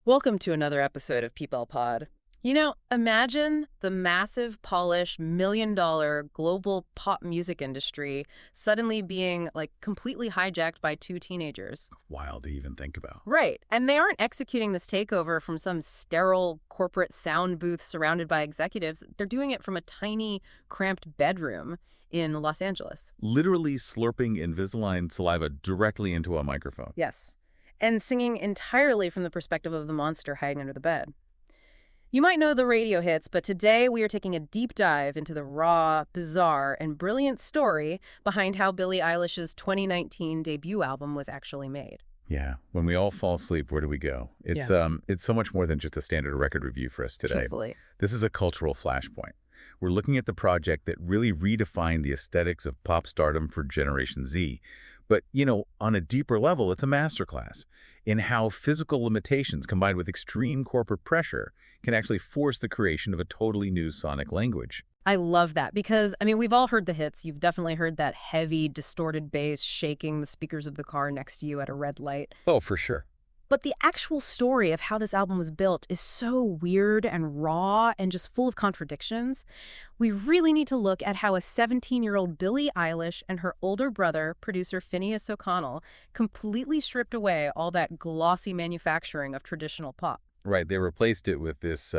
Welcome to another episode of People Pod. Imagine the massive, polished, million-dollar global pop music industry suddenly being, completely hijacked by two teenagers. Wild to even think about. Right. And they aren't executing this takeover from some sterile corporate sound booth surrounded by executives. They're doing it from a tiny, cramped bedroom in Los Angeles. Literally slurping Invisalign saliva directly into a microphone. Yes. And singing entirely from the perspective of the monster hiding under the bed. You might know the radio hits, but today we are taking a deep dive into the raw, bizarre, and brilliant story behind how Billie Eilish's 2019 debut album was actually made. Yeah. When we all fall asleep, where do we go? It's so much more than just a standard record review for us today. Truthfully. This is a cultural flashpoint. We're looking at the project that really redefined the aesthetics of pop stardom for Generation Z. But, on a deeper level, it's a masterclass in how physical limitations combined with extreme corporate pressure can actually force the creation of a totally new sonic language. I love that because, we've all heard the hits. You've definitely heard that heavy, distorted bass shaking the speakers of the car next to you at a red light. Oh, for sure. But the actual story of how this album was built is so weird and raw and just full of contradictions. We really need to look at how a 17-year-old Billie Eilish and her older brother, producer Finneas O'Connell, completely stripped away all that glossy manufacturing of traditional pop. Right. They replaced it with this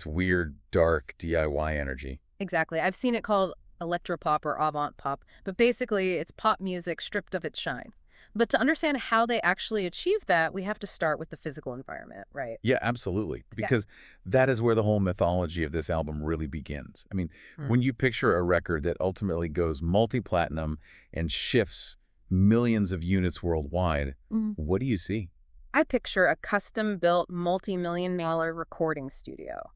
weird, dark DIY energy. Exactly. I've seen it called electropop or avant pop, but basically it's pop music stripped of its shine. But to understand how they actually achieve that, we have to start with the physical environment, right? Yeah, absolutely. Because that is where the whole mythology of this album really begins. When you picture a record that ultimately goes multi-platinum and shifts millions of units worldwide, what do you see? I picture a custom-built multi-million-dollar recording studio.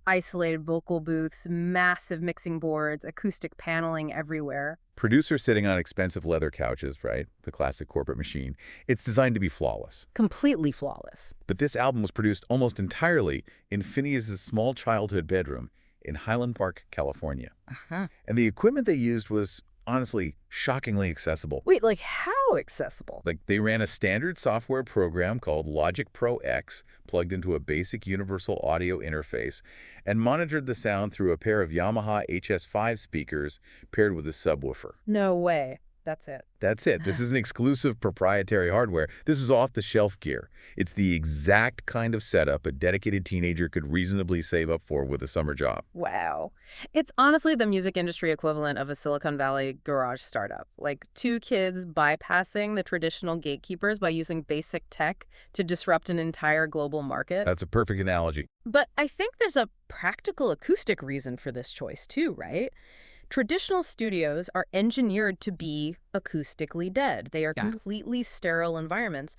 Isolated vocal booths, massive mixing boards, acoustic paneling everywhere. Producers sitting on expensive leather couches, right? The classic corporate machine. It's designed to be flawless. Completely flawless. But this album was produced almost entirely in Finneas' small childhood bedroom in Highland Park, California. And the equipment they used was, honestly, shockingly accessible. Wait, how accessible? They ran a standard software program called Logic Pro X, plugged into a basic universal audio interface, and monitored the sound through a pair of Yamaha HS5 speakers paired with a subwoofer. No way. That's it. That's it. This isn't exclusive proprietary hardware. This is off-the-shelf gear. It's the exact kind of setup a dedicated teenager could reasonably save up for with a summer job. Wow. It's honestly the music industry equivalent of a Silicon Valley garage startup. Two kids bypassing the traditional gatekeepers by using basic tech to disrupt an entire global market. That's a perfect analogy. But I think there's a practical acoustic reason for this choice too, right? Traditional studios are engineered to be acoustically dead. They are completely sterile environments.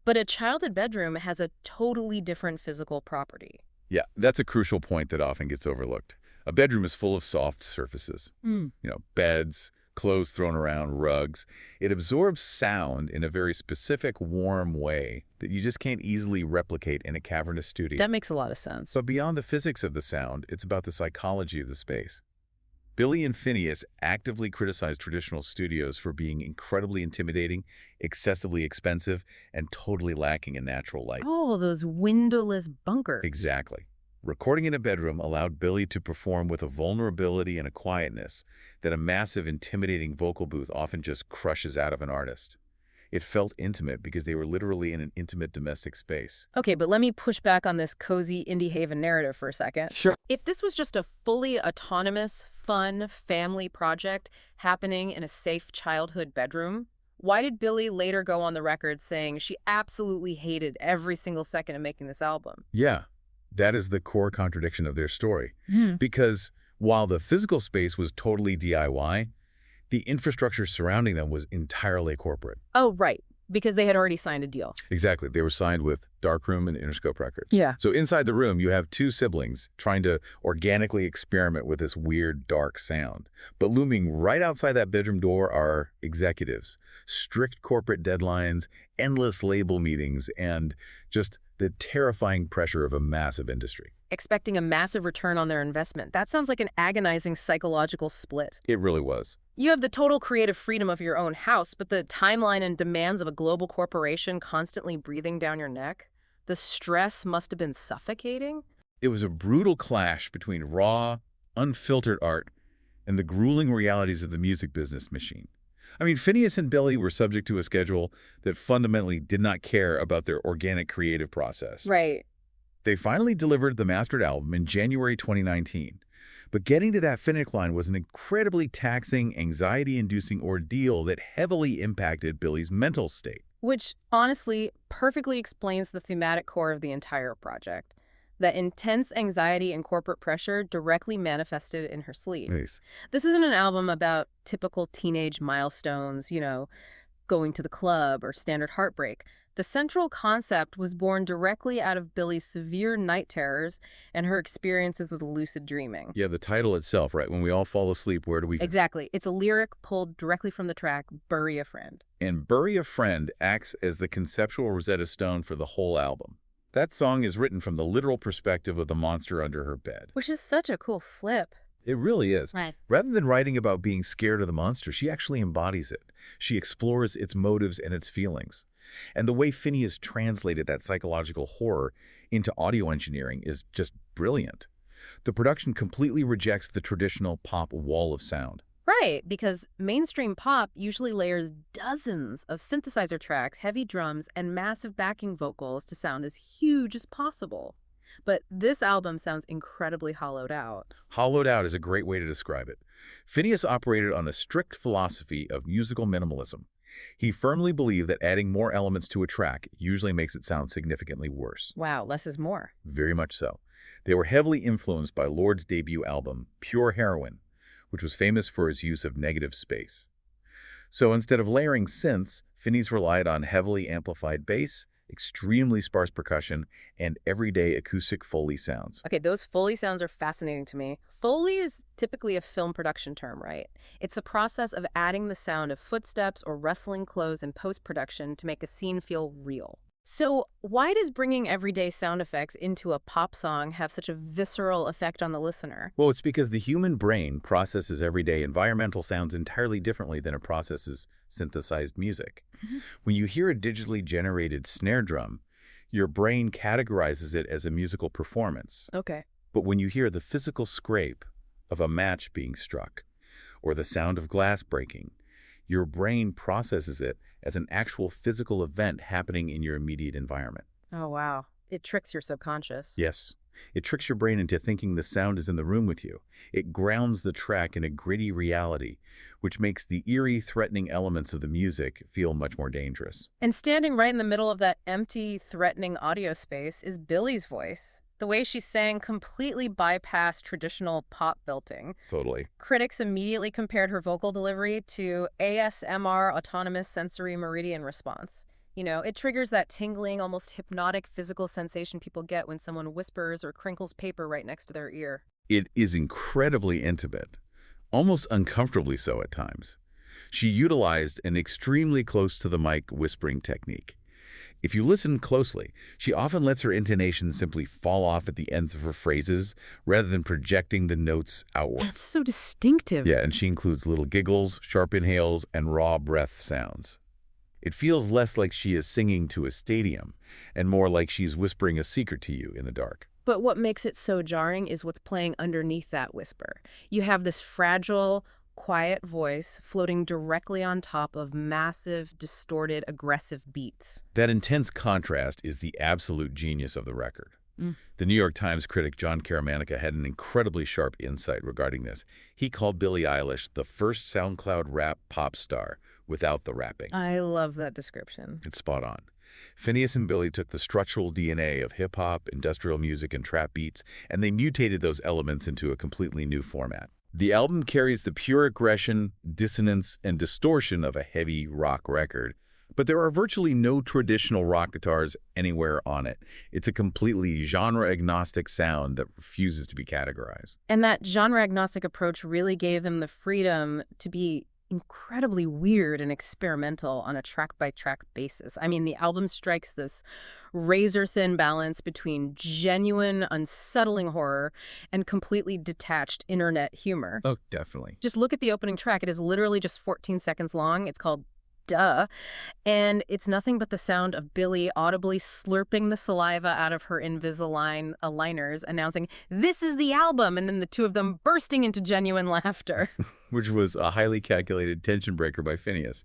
But a childhood bedroom has a totally different physical property. Yeah, that's a crucial point that often gets overlooked. A bedroom is full of soft surfaces. Beds, clothes thrown around, rugs. It absorbs sound in a very specific, warm way that you just can't easily replicate in a cavernous studio. That makes a lot of sense. But beyond the physics of the sound, it's about the psychology of the space. Billie and Finneas actively criticized traditional studios for being incredibly intimidating, excessively expensive, and totally lacking in natural light. Oh, those windowless bunkers. Exactly. Recording in a bedroom allowed Billie to perform with a vulnerability and a quietness that a massive, intimidating vocal booth often just crushes out of an artist. It felt intimate because they were literally in an intimate domestic space. Okay, but let me push back on this cozy indie haven narrative for a second. Sure. If this was just a fully autonomous, fun family project happening in a safe childhood bedroom, why did Billie later go on the record saying she absolutely hated every single second of making this album? Yeah, that is the core contradiction of their story. Because while the physical space was totally DIY, the infrastructure surrounding them was entirely corporate. Oh, right. Because they had already signed a deal. Exactly. They were signed with Darkroom and Interscope Records. Yeah. So inside the room, you have two siblings trying to organically experiment with this weird, dark sound. But looming right outside that bedroom door are executives, strict corporate deadlines, endless label meetings, and just the terrifying pressure of a massive industry. Expecting a massive return on their investment. That sounds like an agonizing psychological split. It really was. You have the total creative freedom of your own house, but the timeline and demands of a global corporation constantly breathing down your neck? The stress must have been suffocating. It was a brutal clash between raw, unfiltered art and the grueling realities of the music business machine. I mean, Finneas and Billie were subject to a schedule that fundamentally did not care about their organic creative process. Right. They finally delivered the mastered album in January 2019. But getting to that finish line was an incredibly taxing, anxiety-inducing ordeal that heavily impacted Billie's mental state. Which, honestly, perfectly explains the thematic core of the entire project. That intense anxiety and corporate pressure directly manifested in her sleep. Nice. This isn't an album about typical teenage milestones, going to the club or standard heartbreak. The central concept was born directly out of Billie's severe night terrors and her experiences with lucid dreaming. Yeah, the title itself, right? When we all fall asleep, where do we... Exactly. It's a lyric pulled directly from the track, Bury a Friend. And Bury a Friend acts as the conceptual Rosetta Stone for the whole album. That song is written from the literal perspective of the monster under her bed. Which is such a cool flip. It really is. Right. Rather than writing about being scared of the monster, she actually embodies it. She explores its motives and its feelings. And the way Finneas translated that psychological horror into audio engineering is just brilliant. The production completely rejects the traditional pop wall of sound. Right, because mainstream pop usually layers dozens of synthesizer tracks, heavy drums, and massive backing vocals to sound as huge as possible. But this album sounds incredibly hollowed out. Hollowed out is a great way to describe it. Finneas operated on a strict philosophy of musical minimalism. He firmly believed that adding more elements to a track usually makes it sound significantly worse. Wow, less is more. Very much so. They were heavily influenced by Lord's debut album, Pure Heroin, which was famous for its use of negative space. So instead of layering synths, Finneas relied on heavily amplified bass, extremely sparse percussion, and everyday acoustic Foley sounds. Okay, those Foley sounds are fascinating to me. Foley is typically a film production term, right? It's the process of adding the sound of footsteps or rustling clothes in post-production to make a scene feel real. So why does bringing everyday sound effects into a pop song have such a visceral effect on the listener? Well, it's because the human brain processes everyday environmental sounds entirely differently than it processes synthesized music. When you hear a digitally generated snare drum, your brain categorizes it as a musical performance. Okay. But when you hear the physical scrape of a match being struck or the sound of glass breaking, your brain processes it as an actual physical event happening in your immediate environment. Oh, wow. It tricks your subconscious. Yes. It tricks your brain into thinking the sound is in the room with you. It grounds the track in a gritty reality, which makes the eerie, threatening elements of the music feel much more dangerous. And standing right in the middle of that empty, threatening audio space is Billie's voice. The way she sang completely bypassed traditional pop belting. Totally. Critics immediately compared her vocal delivery to ASMR, autonomous sensory meridian response. It triggers that tingling, almost hypnotic physical sensation people get when someone whispers or crinkles paper right next to their ear. It is incredibly intimate, almost uncomfortably so at times. She utilized an extremely close-to-the-mic whispering technique. If you listen closely, she often lets her intonation simply fall off at the ends of her phrases rather than projecting the notes outward. That's so distinctive. Yeah, and she includes little giggles, sharp inhales, and raw breath sounds. It feels less like she is singing to a stadium and more like she's whispering a secret to you in the dark. But what makes it so jarring is what's playing underneath that whisper. You have this fragile, quiet voice floating directly on top of massive, distorted, aggressive beats. That intense contrast is the absolute genius of the record. The New York Times critic John Caramanica had an incredibly sharp insight regarding this. He called Billie Eilish the first SoundCloud rap pop star without the rapping. I love that description. It's spot on. Finneas and Billie took the structural DNA of hip-hop, industrial music, and trap beats, and they mutated those elements into a completely new format. The album carries the pure aggression, dissonance, and distortion of a heavy rock record, but there are virtually no traditional rock guitars anywhere on it. It's a completely genre-agnostic sound that refuses to be categorized. And that genre-agnostic approach really gave them the freedom to be incredibly weird and experimental on a track-by-track basis. I mean, the album strikes this razor-thin balance between genuine, unsettling horror and completely detached internet humor. Oh, definitely. Just look at the opening track. It is literally just 14 seconds long. It's called duh. And it's nothing but the sound of Billie audibly slurping the saliva out of her Invisalign aligners, announcing, "This is the album!" and then the two of them bursting into genuine laughter. Which was a highly calculated tension breaker by Finneas.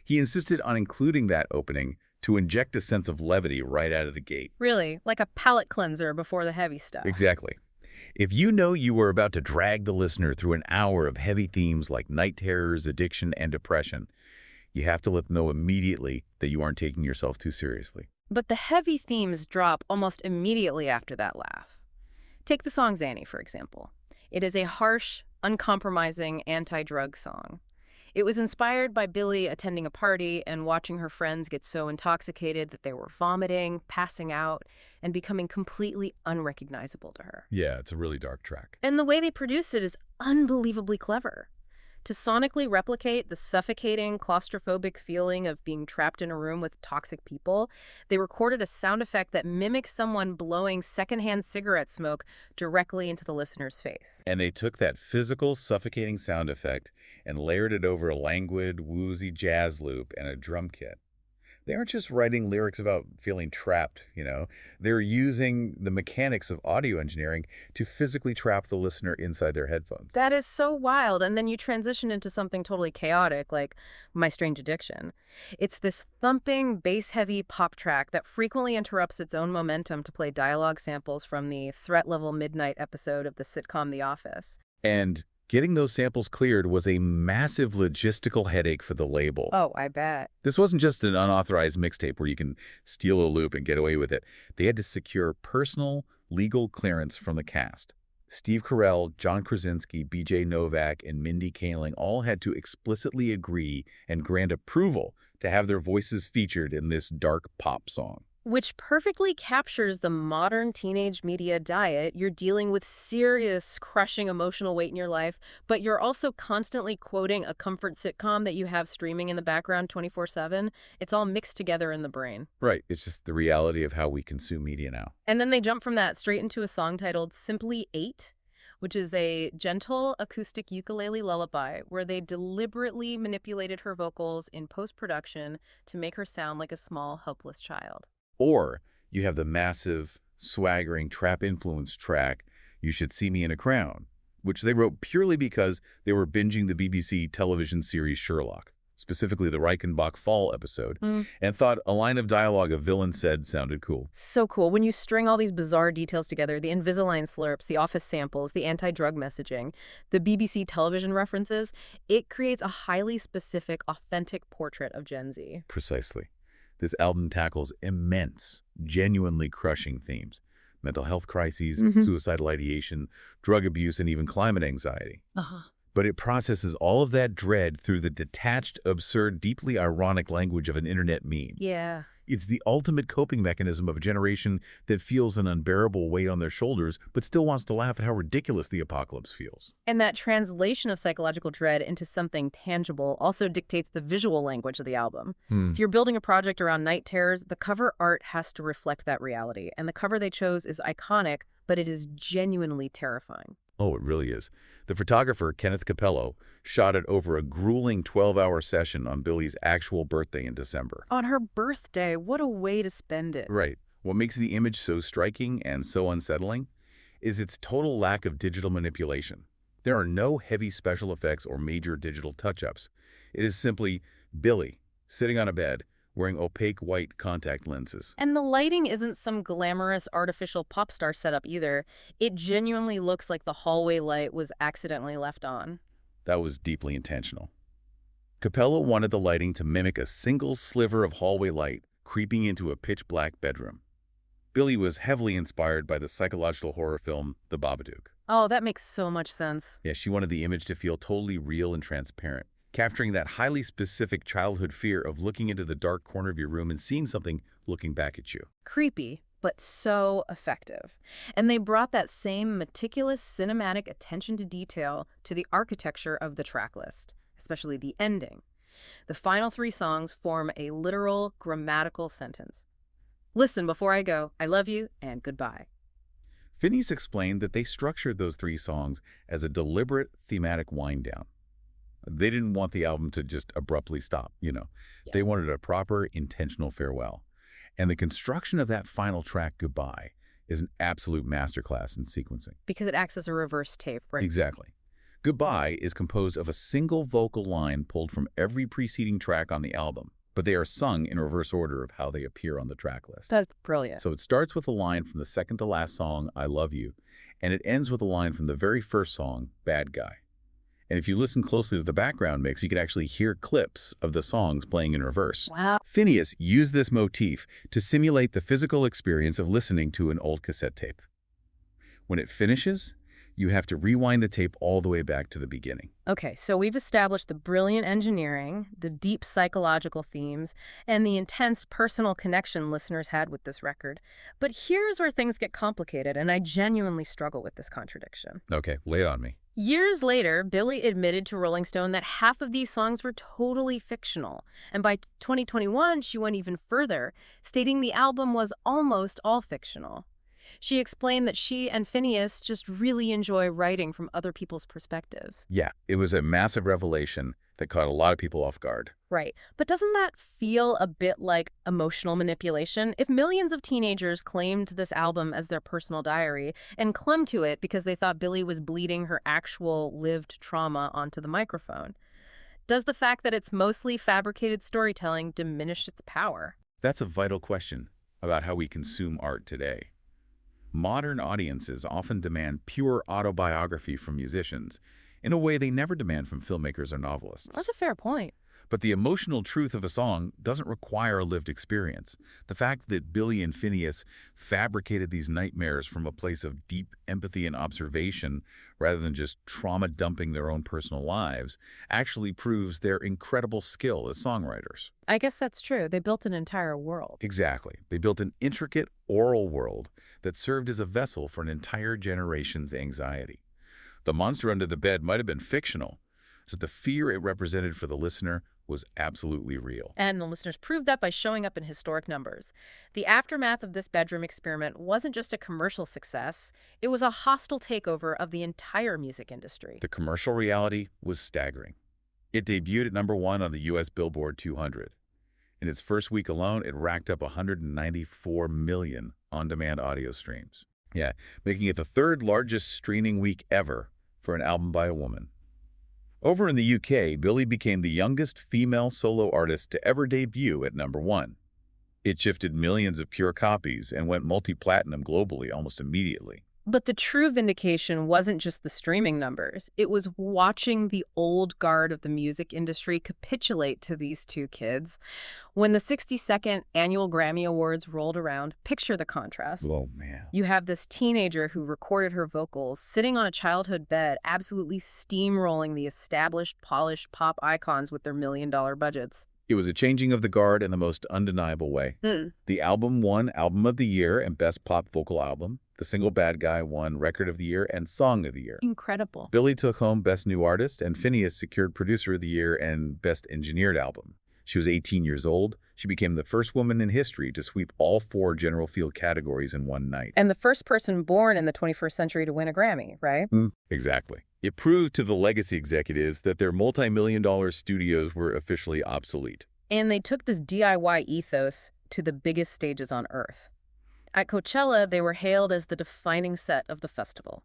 He insisted on including that opening to inject a sense of levity right out of the gate. Really, like a palate cleanser before the heavy stuff. Exactly. If you know you were about to drag the listener through an hour of heavy themes like night terrors, addiction, and depression, you have to let them know immediately that you aren't taking yourself too seriously. But the heavy themes drop almost immediately after that laugh. Take the song Zanny, for example. It is a harsh, uncompromising anti-drug song. It was inspired by Billie attending a party and watching her friends get so intoxicated that they were vomiting, passing out, and becoming completely unrecognizable to her. Yeah, it's a really dark track. And the way they produced it is unbelievably clever. To sonically replicate the suffocating, claustrophobic feeling of being trapped in a room with toxic people, they recorded a sound effect that mimics someone blowing secondhand cigarette smoke directly into the listener's face. And they took that physical, suffocating sound effect and layered it over a languid, woozy jazz loop and a drum kit. They aren't just writing lyrics about feeling trapped, They're using the mechanics of audio engineering to physically trap the listener inside their headphones. That is so wild. And then you transition into something totally chaotic, like My Strange Addiction. It's this thumping, bass-heavy pop track that frequently interrupts its own momentum to play dialogue samples from the threat-level midnight episode of the sitcom The Office. And getting those samples cleared was a massive logistical headache for the label. Oh, I bet. This wasn't just an unauthorized mixtape where you can steal a loop and get away with it. They had to secure personal, legal clearance from the cast. Steve Carell, John Krasinski, BJ Novak, and Mindy Kaling all had to explicitly agree and grant approval to have their voices featured in this dark pop song. Which perfectly captures the modern teenage media diet. You're dealing with serious, crushing emotional weight in your life, but you're also constantly quoting a comfort sitcom that you have streaming in the background 24/7. It's all mixed together in the brain. Right. It's just the reality of how we consume media now. And then they jump from that straight into a song titled Simply 8, which is a gentle acoustic ukulele lullaby where they deliberately manipulated her vocals in post-production to make her sound like a small, helpless child. Or you have the massive, swaggering, trap-influenced track, You Should See Me in a Crown, which they wrote purely because they were binging the BBC television series Sherlock, specifically the Reichenbach Fall episode, and thought a line of dialogue a villain said sounded cool. So cool. When you string all these bizarre details together, the Invisalign slurps, the Office samples, the anti-drug messaging, the BBC television references, it creates a highly specific, authentic portrait of Gen Z. Precisely. This album tackles immense, genuinely crushing themes. Mental health crises, suicidal ideation, drug abuse, and even climate anxiety. But it processes all of that dread through the detached, absurd, deeply ironic language of an internet meme. Yeah. It's the ultimate coping mechanism of a generation that feels an unbearable weight on their shoulders, but still wants to laugh at how ridiculous the apocalypse feels. And that translation of psychological dread into something tangible also dictates the visual language of the album. If you're building a project around night terrors, the cover art has to reflect that reality. And the cover they chose is iconic, but it is genuinely terrifying. Oh, it really is. The photographer, Kenneth Capello, shot it over a grueling 12-hour session on Billie's actual birthday in December. On her birthday, what a way to spend it. Right. What makes the image so striking and so unsettling is its total lack of digital manipulation. There are no heavy special effects or major digital touch-ups. It is simply Billie sitting on a bed, wearing opaque white contact lenses. And the lighting isn't some glamorous artificial pop star setup either. It genuinely looks like the hallway light was accidentally left on. That was deeply intentional. Capello wanted the lighting to mimic a single sliver of hallway light creeping into a pitch-black bedroom. Billie was heavily inspired by the psychological horror film The Babadook. Oh, that makes so much sense. Yeah, she wanted the image to feel totally real and transparent, capturing that highly specific childhood fear of looking into the dark corner of your room and seeing something looking back at you. Creepy, but so effective. And they brought that same meticulous cinematic attention to detail to the architecture of the track list, especially the ending. The final 3 songs form a literal grammatical sentence. Listen before I go, I love you, and goodbye. Finneas explained that they structured those 3 songs as a deliberate thematic wind-down. They didn't want the album to just abruptly stop, Yeah. They wanted a proper, intentional farewell. And the construction of that final track, Goodbye, is an absolute masterclass in sequencing. Because it acts as a reverse tape, right? Exactly. Goodbye is composed of a single vocal line pulled from every preceding track on the album, but they are sung in reverse order of how they appear on the track list. That's brilliant. So it starts with a line from the second to last song, I Love You, and it ends with a line from the very first song, Bad Guy. And if you listen closely to the background mix, you can actually hear clips of the songs playing in reverse. Wow. Finneas used this motif to simulate the physical experience of listening to an old cassette tape. When it finishes, you have to rewind the tape all the way back to the beginning. Okay, so we've established the brilliant engineering, the deep psychological themes, and the intense personal connection listeners had with this record. But here's where things get complicated, and I genuinely struggle with this contradiction. Okay, lay it on me. Years later, Billie admitted to Rolling Stone that half of these songs were totally fictional. And by 2021, she went even further, stating the album was almost all fictional. She explained that she and Finneas just really enjoy writing from other people's perspectives. Yeah, it was a massive revelation that caught a lot of people off guard. Right. But doesn't that feel a bit like emotional manipulation? If millions of teenagers claimed this album as their personal diary and clung to it because they thought Billie was bleeding her actual lived trauma onto the microphone, does the fact that it's mostly fabricated storytelling diminish its power? That's a vital question about how we consume art today. Modern audiences often demand pure autobiography from musicians in a way they never demand from filmmakers or novelists. That's a fair point. But the emotional truth of a song doesn't require a lived experience. The fact that Billie and Finneas fabricated these nightmares from a place of deep empathy and observation rather than just trauma dumping their own personal lives actually proves their incredible skill as songwriters. I guess that's true. They built an entire world. Exactly. They built an intricate oral world that served as a vessel for an entire generation's anxiety. The monster under the bed might have been fictional, but the fear it represented for the listener was absolutely real. And the listeners proved that by showing up in historic numbers. The aftermath of this bedroom experiment wasn't just a commercial success, it was a hostile takeover of the entire music industry. The commercial reality was staggering. It debuted at #1 on the U.S. Billboard 200. In its first week alone, it racked up 194 million on-demand audio streams. Yeah, making it the third largest streaming week ever for an album by a woman. Over in the UK, Billie became the youngest female solo artist to ever debut at #1. It shifted millions of pure copies and went multi-platinum globally almost immediately. But the true vindication wasn't just the streaming numbers. It was watching the old guard of the music industry capitulate to these two kids. When the 62nd annual Grammy Awards rolled around, picture the contrast. Oh, man. You have this teenager who recorded her vocals, sitting on a childhood bed, absolutely steamrolling the established, polished pop icons with their million-dollar budgets. It was a changing of the guard in the most undeniable way. The album won Album of the Year and Best Pop Vocal Album. The single Bad Guy won Record of the Year and Song of the Year. Incredible. Billie took home Best New Artist, and Finneas secured Producer of the Year and Best Engineered Album. She was 18 years old. She became the first woman in history to sweep all 4 general field categories in one night. And the first person born in the 21st century to win a Grammy, right? Exactly. It proved to the legacy executives that their multi-million-dollar studios were officially obsolete. And they took this DIY ethos to the biggest stages on Earth. At Coachella, they were hailed as the defining set of the festival.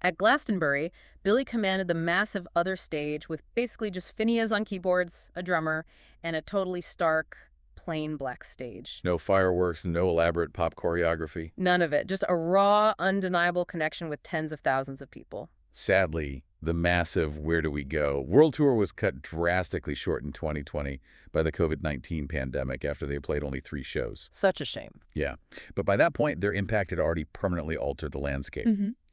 At Glastonbury, Billie commanded the massive other stage with basically just Finneas on keyboards, a drummer, and a totally stark, plain black stage. No fireworks, no elaborate pop choreography. None of it. Just a raw, undeniable connection with tens of thousands of people. Sadly, the massive Where Do We Go? World Tour was cut drastically short in 2020 by the COVID-19 pandemic after they played only 3 shows. Such a shame. Yeah, but by that point, their impact had already permanently altered the landscape.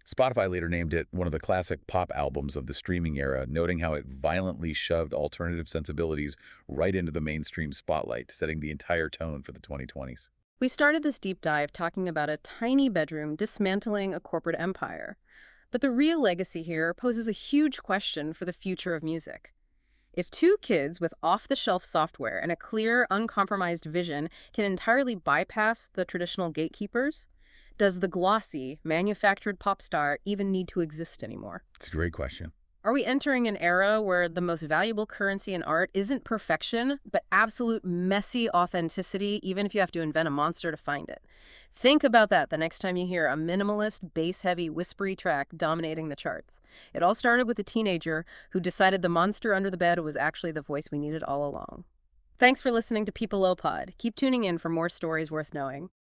Spotify later named it one of the classic pop albums of the streaming era, noting how it violently shoved alternative sensibilities right into the mainstream spotlight, setting the entire tone for the 2020s. We started this deep dive talking about a tiny bedroom dismantling a corporate empire. But the real legacy here poses a huge question for the future of music. If 2 kids with off-the-shelf software and a clear, uncompromised vision can entirely bypass the traditional gatekeepers, does the glossy, manufactured pop star even need to exist anymore? It's a great question. Are we entering an era where the most valuable currency in art isn't perfection, but absolute messy authenticity, even if you have to invent a monster to find it? Think about that the next time you hear a minimalist, bass-heavy, whispery track dominating the charts. It all started with a teenager who decided the monster under the bed was actually the voice we needed all along. Thanks for listening to People Pod. Keep tuning in for more stories worth knowing.